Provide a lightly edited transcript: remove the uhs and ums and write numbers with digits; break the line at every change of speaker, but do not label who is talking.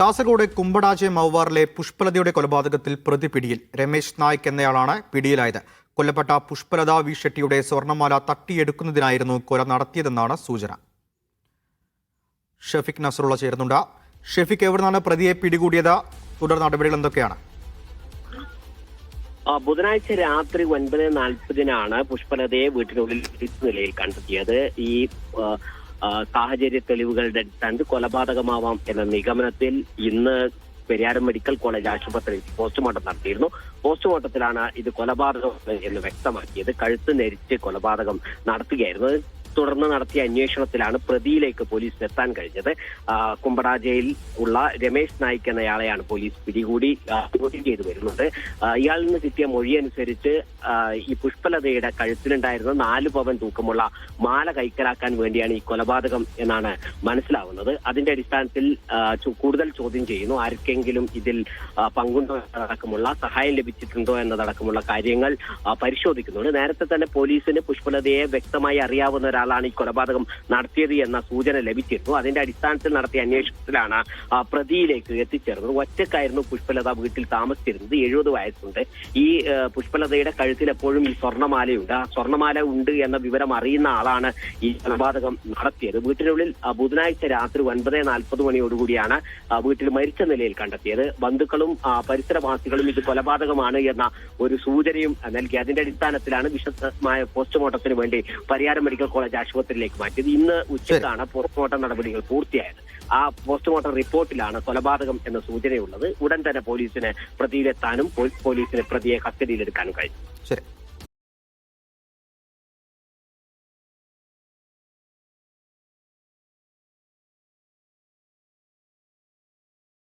കാസർഗോഡ് കുമ്പടാജെ മൗവാറിലെ പുഷ്പലതയുടെ കൊലപാതകത്തിൽ പ്രതി പിടിയിൽ. രമേശ് നായിക് എന്നയാളാണ് പിടിയിലായത്. കൊല്ലപ്പെട്ട പുഷ്പലത വി ഷെട്ടിയുടെ സ്വർണ്ണമാല തട്ടിയെടുക്കുന്നതിനായിരുന്നു കൊല നടത്തിയതെന്നാണ് സൂചന. ഷെഫിക് നസറുള്ള ചേരുന്നുണ്ട്. ഷെഫിക്, എവിടുന്നാണ് പ്രതിയെ പിടികൂടിയത്? തുടർ നടപടികൾ എന്തൊക്കെയാണ്?
ബുധനാഴ്ച രാത്രി 9:40 പുഷ്പലതയെ വീട്ടിനുള്ളിൽ നിലയിൽ കണ്ടെത്തിയത്. ഈ സാഹചര്യ തെളിവുകളുടെ അടിസ്ഥാനത്തിൽ കൊലപാതകമാവാം എന്ന നിഗമനത്തിൽ ഇന്ന് പെരിയാരം മെഡിക്കൽ കോളേജ് ആശുപത്രിയിൽ പോസ്റ്റ്മോർട്ടം നടത്തിയിരുന്നു. പോസ്റ്റ്മോർട്ടത്തിലാണ് ഇത് കൊലപാതകം എന്ന് വ്യക്തമാക്കിയത്. കഴുത്ത് നെരിച്ച് കൊലപാതകം നടത്തുകയായിരുന്നു. തുടർന്ന് നടത്തിയ അന്വേഷണത്തിലാണ് പ്രതിയിലേക്ക് പോലീസ് എത്താൻ കഴിഞ്ഞത്. കുമ്പടാജയിൽ ഉള്ള രമേശ് നായിക് എന്നയാളെയാണ് പോലീസ് പിടികൂടി ചോദ്യം ചെയ്തു വരുന്നത്. ഇയാളിൽ നിന്ന് കിട്ടിയ മൊഴി അനുസരിച്ച് ഈ പുഷ്പലതയുടെ കഴുത്തിലുണ്ടായിരുന്ന 4 പവൻ തൂക്കമുള്ള മാല കൈക്കലാക്കാൻ വേണ്ടിയാണ് ഈ കൊലപാതകം എന്നാണ് മനസ്സിലാവുന്നത്. അതിന്റെ അടിസ്ഥാനത്തിൽ കൂടുതൽ ചോദ്യം ചെയ്യുന്നു. ആർക്കെങ്കിലും ഇതിൽ പങ്കുണ്ടോ എന്നതടക്കമുള്ള സഹായം ലഭിച്ചിട്ടുണ്ടോ എന്നതടക്കമുള്ള കാര്യങ്ങൾ പരിശോധിക്കുന്നുണ്ട്. നേരത്തെ തന്നെ പോലീസിന് പുഷ്പലതയെ വ്യക്തമായി അറിയാവുന്ന ഒരാളാണ് ഈ കൊലപാതകം നടത്തിയത് എന്ന സൂചന ലഭിച്ചിരുന്നു. അതിന്റെ അടിസ്ഥാനത്തിൽ നടത്തിയ അന്വേഷണത്തിലാണ് പ്രതിയിലേക്ക് എത്തിച്ചേർന്നത്. ഒറ്റക്കായിരുന്നു പുഷ്പലത വീട്ടിൽ താമസിച്ചിരുന്നത്. 70 വയസ്സുണ്ട്. ഈ പുഷ്പലതയുടെ കഴുത്തിൽ എപ്പോഴും ഈ സ്വർണ്ണമാലയുണ്ട്. ആ സ്വർണ്ണമാല ഉണ്ട് എന്ന വിവരം അറിയുന്ന ആളാണ് ഈ കൊലപാതകം നടത്തിയത്. വീട്ടിനുള്ളിൽ ബുധനാഴ്ച രാത്രി 9:40 വീട്ടിൽ മരിച്ച നിലയിൽ കണ്ടെത്തിയത്. ബന്ധുക്കളും പരിസരവാസികളും ഇത് കൊലപാതകമാണ് എന്ന ഒരു സൂചനയും നൽകി. അതിന്റെ അടിസ്ഥാനത്തിലാണ് വിശദമായ പോസ്റ്റ്മോർട്ടത്തിന് വേണ്ടി പരിയാരം മെഡിക്കൽ കോളേജ് ആശുപത്രിയിലേക്ക് മാറ്റിയത്. ഇന്ന് ഉച്ചയ്ക്കാണ് പോസ്റ്റ്മോർട്ടം നടപടികൾ പൂർത്തിയായത്. ആ പോസ്റ്റ്മോർട്ടം റിപ്പോർട്ടിലാണ് കൊലപാതകം എന്ന സൂചനയുള്ളത്. ഉടൻ തന്നെ പോലീസിന് പ്രതിയിലെത്താനും പോലീസിന് പ്രതിയെ കസ്റ്റഡിയിലെടുക്കാനും കഴിഞ്ഞു.
ശരി.